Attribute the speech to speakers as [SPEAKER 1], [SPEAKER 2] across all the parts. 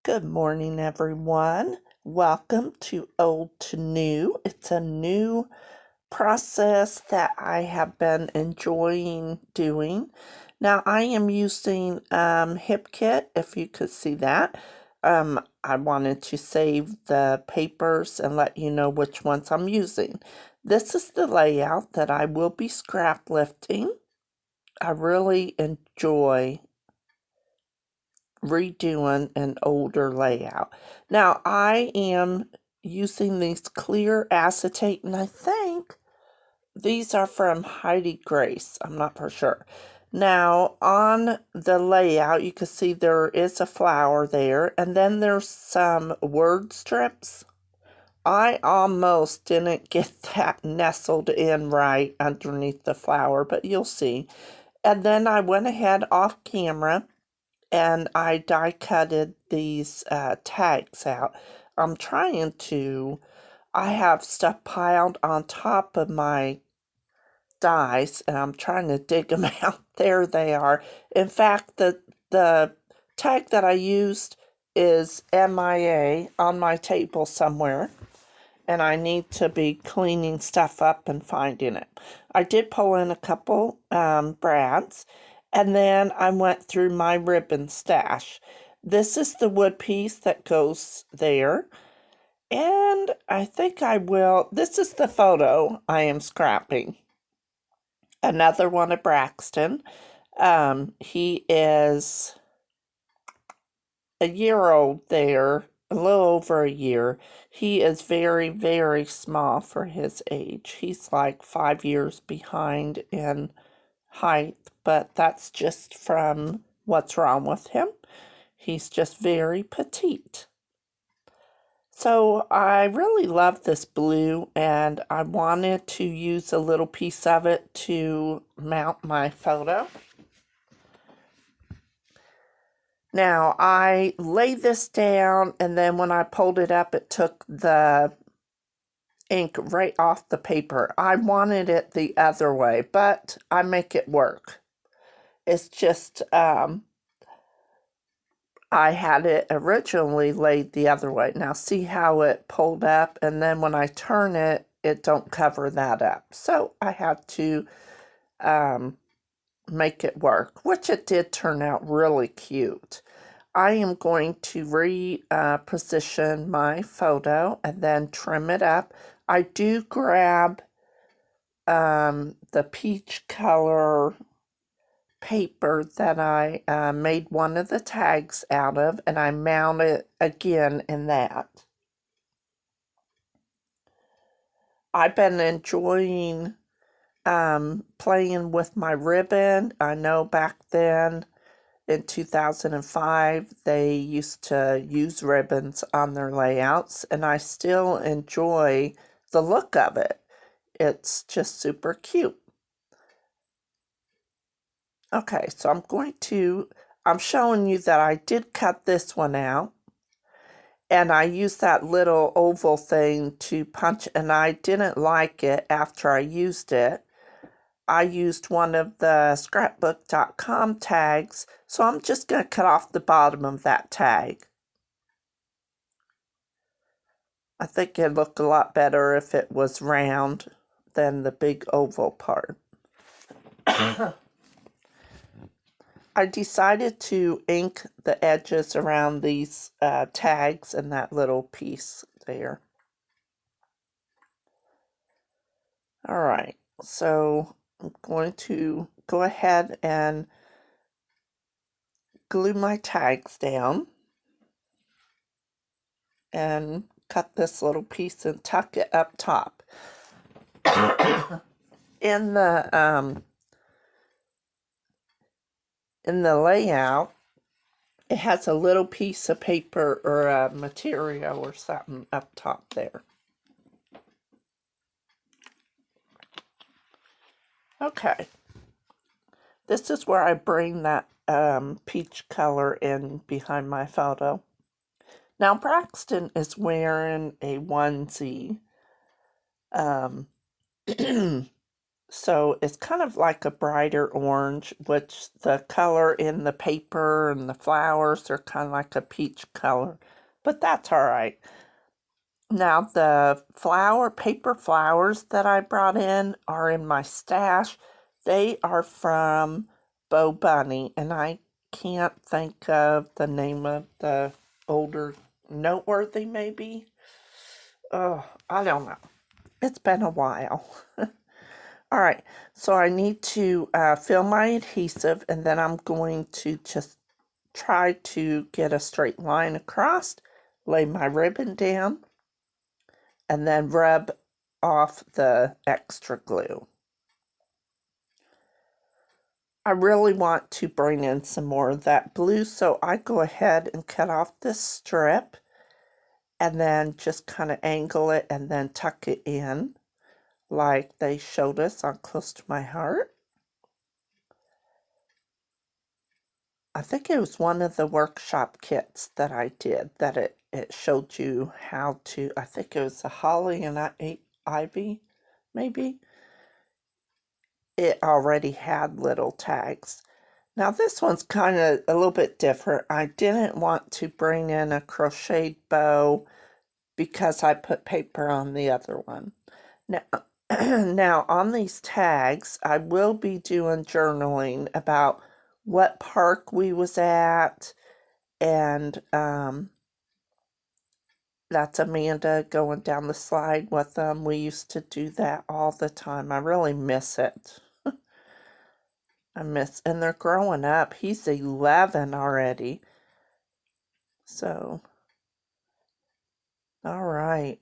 [SPEAKER 1] Good morning, everyone. Welcome to Old to New. It's a new process that I have been enjoying doing. Now, I am using HipKit, if you could see that. I wanted to save the papers and let you know which ones I'm using. This is the layout that I will be scrap lifting. I really enjoy redoing an older layout. Now I am using these clear acetate, and I think these are from Heidi Grace. I'm not for sure. Now on the layout you can see there is a flower there, and then there's some word strips. I almost didn't get that nestled in right underneath the flower, but you'll see. And then I went ahead off camera and I die cutted these tags out. I have stuff piled on top of my dies, and I'm trying to dig them out. There they are. In fact, the tag that I used is MIA on my table somewhere, and I need to be cleaning stuff up and finding it. I did pull in a couple brads, and then I went through my ribbon stash. This is the wood piece that goes there, and I think this is the photo I am scrapping. Another one of Braxton. He is a year old there, a little over a year. He is very, very small for his age. He's like 5 years behind in height, but that's just from what's wrong with him. He's just very petite. So I really love this blue, and I wanted to use a little piece of it to mount my photo. Now, I laid this down, and then when I pulled it up, it took the ink right off the paper. I wanted it the other way, but I make it work. It's just, I had it originally laid the other way. Now, see how it pulled up, and then when I turn it, it don't cover that up. So I had to make it work, which it did turn out really cute. I am going to reposition my photo and then trim it up. I do grab the peach color paper that I made one of the tags out of, and I mount it again in that. I've been enjoying playing with my ribbon. I know back then in 2005 they used to use ribbons on their layouts, and I still enjoy the look of it. It's just super cute. Okay, so I'm showing you that I did cut this one out, and I used that little oval thing to punch, and I didn't like it after I used it. I used one of the scrapbook.com tags, so I'm just going to cut off the bottom of that tag. I think it'd look a lot better if it was round than the big oval part. I decided to ink the edges around these tags and that little piece there. All right, so I'm going to go ahead and glue my tags down and cut this little piece and tuck it up top. In the layout, it has a little piece of paper or a material or something up top there. Okay, this is where I bring that peach color in behind my photo. Now Braxton is wearing a onesie. So it's kind of like a brighter orange, which the color in the paper and the flowers are kind of like a peach color. But that's all right. Now the paper flowers that I brought in are in my stash. They are from Bo Bunny, and I can't think of the name of the older Noteworthy, maybe? Oh, I don't know. It's been a while. All right, so I need to fill my adhesive, and then I'm going to just try to get a straight line across, lay my ribbon down, and then rub off the extra glue. I really want to bring in some more of that blue, so I go ahead and cut off this strip and then just kind of angle it and then tuck it in like they showed us on Close to My Heart. I think it was one of the workshop kits that I did that it showed you how to, I think it was the Holly and Ivy, maybe. It already had little tags. Now this one's kind of a little bit different. I didn't want to bring in a crocheted bow because I put paper on the other one. Now, now on these tags, I will be doing journaling about what park we was at, and that's Amanda going down the slide with them. We used to do that all the time. I really miss it. And they're growing up. He's 11 already. So, all right.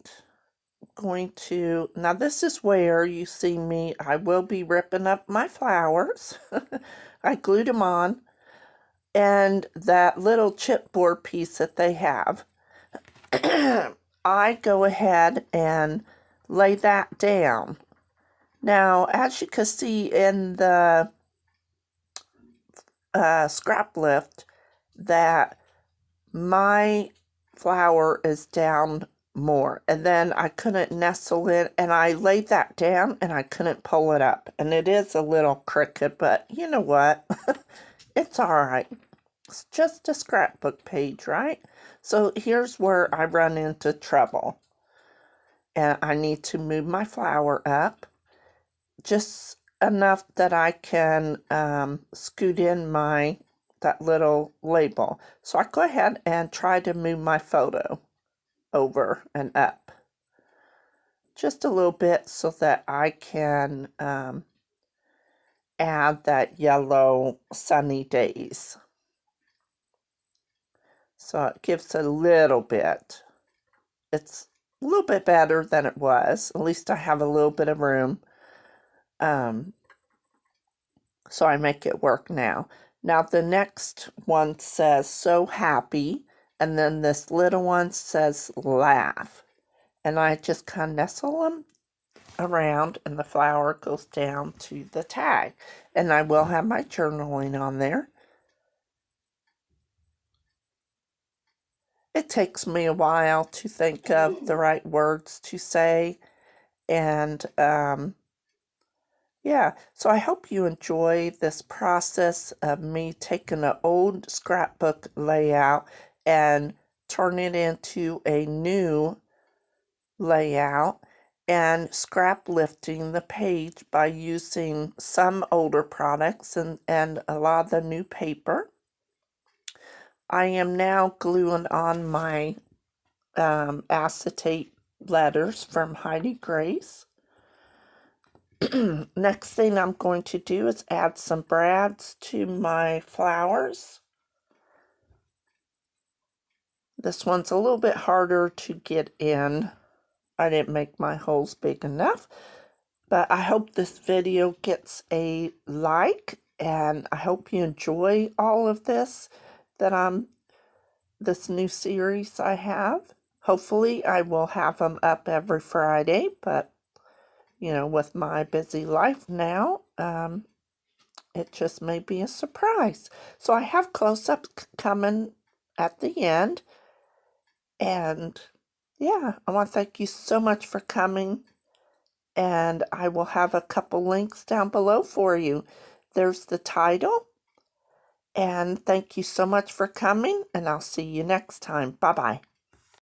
[SPEAKER 1] Now this is where you see me, I will be ripping up my flowers. I glued them on. And that little chipboard piece that they have, I go ahead and lay that down. Now, as you can see in the scrap lift, that my flower is down more, and then I couldn't nestle in, and I laid that down and I couldn't pull it up, and it is a little crooked, but you know what? It's all right. It's just a scrapbook page, right? So here's where I run into trouble, and I need to move my flower up just enough that I can scoot in that little label. So I go ahead and try to move my photo over and up just a little bit so that I can add that yellow sunny days. So it gives a little bit. It's a little bit better than it was. At least I have a little bit of room. So I make it work now. Now the next one says so happy, and then this little one says laugh. And I just kind of nestle them around, and the flower goes down to the tag. And I will have my journaling on there. It takes me a while to think of the right words to say, and yeah, so I hope you enjoy this process of me taking an old scrapbook layout and turning it into a new layout and scrap lifting the page by using some older products and a lot of the new paper. I am now gluing on my acetate letters from Heidi Grace. Next thing I'm going to do is add some brads to my flowers. This one's a little bit harder to get in. I didn't make my holes big enough, but I hope this video gets a like, and I hope you enjoy all of this this new series I have. Hopefully I will have them up every Friday, but you know, with my busy life now, it just may be a surprise. So I have close-ups coming at the end. And yeah, I want to thank you so much for coming. and I will have a couple links down below for you. There's the title, and thank you so much for coming, and I'll see you next time. Bye-bye.